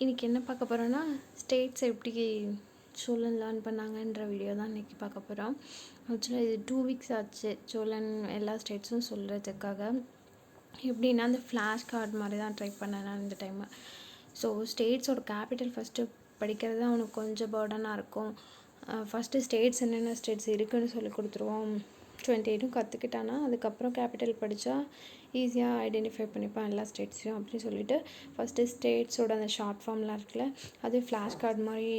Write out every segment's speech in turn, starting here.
இன்றைக்கி என்ன பார்க்க போகிறோன்னா ஸ்டேட்ஸ் எப்படி சோழன் லேர்ன் பண்ணாங்கன்ற வீடியோ தான் இன்றைக்கி பார்க்க போகிறோம். ஆக்சுவலாக இது 2 வீக்ஸ் ஆச்சு சோழன் எல்லா ஸ்டேட்ஸும் சொல்கிறதுக்காக. எப்படின்னா அந்த ஃப்ளாஷ் கார்டு மாதிரி தான் ட்ரை பண்ணேன் நான் இந்த டைமு. ஸோ ஸ்டேட்ஸோட கேபிட்டல் ஃபஸ்ட்டு படிக்கிறது தான் அவனுக்கு கொஞ்சம் பர்டனாக இருக்கும். ஃபஸ்ட்டு ஸ்டேட்ஸ் என்னென்ன ஸ்டேட்ஸ் இருக்குதுன்னு சொல்லி கொடுத்துருவோம். 28 கற்றுக்கிட்டானா அதுக்கப்புறம் கேபிட்டல் படித்தா ஈஸியாக ஐடென்டிஃபை பண்ணிப்பான் எல்லா ஸ்டேட்ஸையும் அப்படின்னு சொல்லிட்டு ஃபஸ்ட்டு ஸ்டேட்ஸோட அந்த ஷார்ட் ஃபார்ம்லாம் இருக்குல்ல அது ஃப்ளாஷ் கார்டு மாதிரி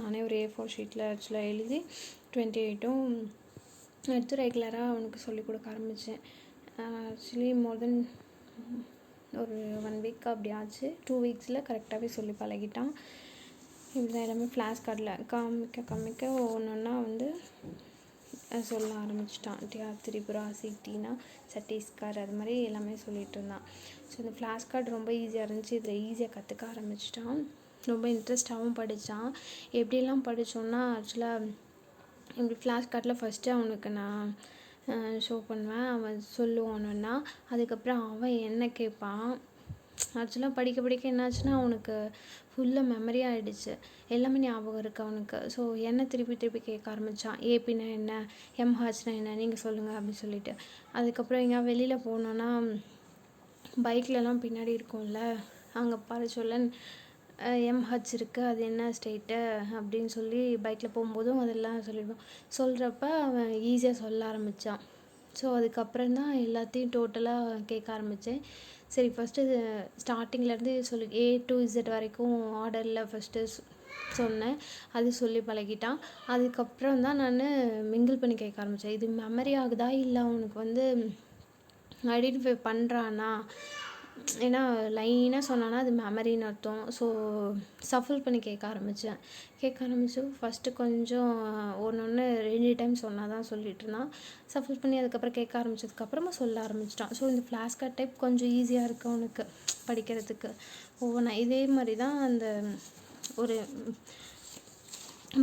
நானே ஒரு A4 ஷீட்டில் ஆக்சுவலாக எழுதி 28 எடுத்து ரெகுலராக அவனுக்கு சொல்லிக் கொடுக்க ஆரம்பித்தேன். ஆக்சுவலி மோர் தென் ஒரு 1 வீக் அப்படி ஆச்சு. 2 வீக்ஸில் கரெக்டாகவே சொல்லி பழகிட்டான். இப்படி தான் எல்லாமே ஃப்ளாஷ் கார்டில் காமிக்க ஒன்று வந்து சொல்ல ஆரம்பிச்சிட்டான். திரிபுரா, சிட்டினா சத்தீஸ்கர் அது மாதிரி எல்லாமே சொல்லிகிட்டு இருந்தான். ஸோ இந்த ஃப்ளாஷ் கார்டு ரொம்ப ஈஸியாக இருந்துச்சு. இதில் ஈஸியாக கற்றுக்க ஆரம்பிச்சிட்டான். ரொம்ப இன்ட்ரெஸ்டாகவும் படித்தான். எப்படிலாம் படித்தோன்னா ஆக்சுவலாக இப்படி ஃப்ளாஷ் கார்டில் ஃபஸ்ட்டு அவனுக்கு நான் ஷோ பண்ணுவேன். அவன் சொல்லுவானுன்னா அதுக்கப்புறம் அவன் என்ன கேட்பான். ஆக்சுவலாக படிக்க என்னாச்சுன்னா அவனுக்கு ஃபுல்லாக மெமரி ஆகிடுச்சு. எல்லாமே ஞாபகம் இருக்குது அவனுக்கு. ஸோ என்ன திருப்பி கேட்க ஆரம்பித்தான். ஏபினா என்ன, எம்ஹாச்னா என்ன, நீங்கள் சொல்லுங்கள் அப்படின்னு சொல்லிட்டு. அதுக்கப்புறம் எங்கேயா வெளியில் போனோன்னா பைக்லலாம் பின்னாடி இருக்கும்ல அங்கே பாரு சொல்லன் எம்ஹச் இருக்குது அது என்ன ஸ்டேட்டு அப்படின்னு சொல்லி பைக்கில் போகும்போதும் அதெல்லாம் சொல்லிடுவோம். சொல்கிறப்ப அவன் ஈஸியாக சொல்ல ஆரம்பித்தான். ஸோ அதுக்கப்புறம் தான் எல்லாத்தையும் டோட்டலாக கேட்க ஆரம்பித்தேன். சரி ஃபஸ்ட்டு ஸ்டார்டிங்லேருந்து சொல்லி A to Z வரைக்கும் ஆர்டரில் ஃபஸ்ட்டு சொன்னேன். அது சொல்லி பழகிட்டான். அதுக்கப்புறம் தான் நான் மிங்கிள் பண்ணி கேட்க ஆரம்பித்தேன். இது மெமரி ஆகுதா இல்லை அவனுக்கு வந்து ஐடென்டிஃபை பண்ணுறானா. ஏன்னா லைனாக சொன்னான்னா அது மெமரின்னு அர்த்தம். ஸோ சஃபில் பண்ணி கேட்க ஆரம்பித்து ஃபஸ்ட்டு கொஞ்சம் ஒன்று 2 டைம் சொன்னால் தான் சொல்லிட்டு இருந்தான். சஃபில் பண்ணி அதுக்கப்புறம் கேட்க ஆரம்பித்ததுக்கப்புறமா சொல்ல ஆரம்பிச்சிட்டான். ஸோ இந்த ஃப்ளாஷ் கார்ட் டைப் கொஞ்சம் ஈஸியாக இருக்குது அவனுக்கு படிக்கிறதுக்கு. ஒவ்வொன்றா இதே மாதிரி தான் அந்த ஒரு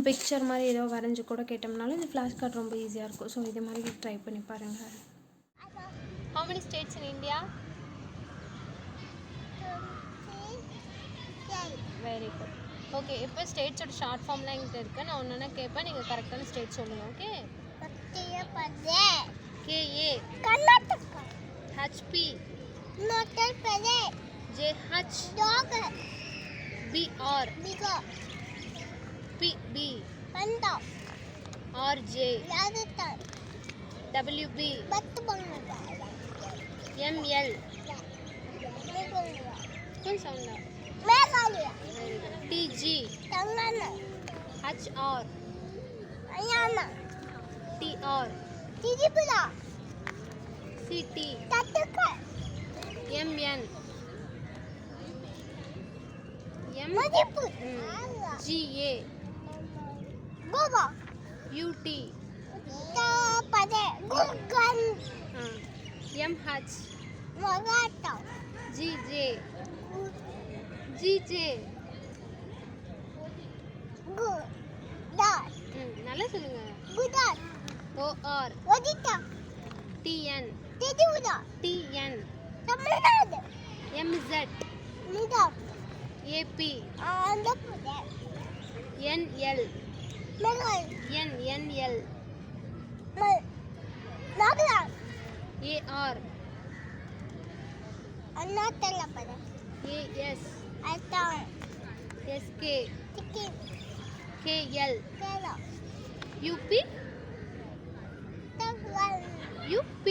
பிக்சர் மாதிரி ஏதோ வரைஞ்சி கூட கேட்டோம்னாலும் இந்த ஃப்ளாஷ் கார்டு ரொம்ப ஈஸியாக இருக்கும். ஸோ இது மாதிரி ட்ரை பண்ணி பாருங்கள். How many states in India? Very good. Okay, இப்போ ஸ்டேட்ஸோட ஷார்ட் ஃபார்ம்லாம் எங்கிட்ட இருக்குது. நான் ஒன்று கேட்பேன், நீங்கள் கரெக்டான ஸ்டேட் சொல்லுங்கள். Okay KA Karnataka, HP Uttar Pradesh, JH Jog, BR Bigo, PB Punjab, RJ Rajasthan, WB West Bengal, ML Meghalaya, full sound now. Meghalaya, TG Telangana, HR Haryana, TR Tripura, CT Chhattisgarh, MN Manipur, GA Goa, UT Uttar Pradesh, Gujarat, MH Maratha, GJ GJ Gujarat, நல்லா சொல்லுங்க. Gujarat, OR Odisha, TN Tripura, TN Tamil Nadu, MZ Nidam, AP Andhra Pradesh, NL Meghalaya, NL Nagaland, AR Arunachal Pradesh, AS Assam, SK Sikkim, KL Kerala, UP Uttarakhand, UP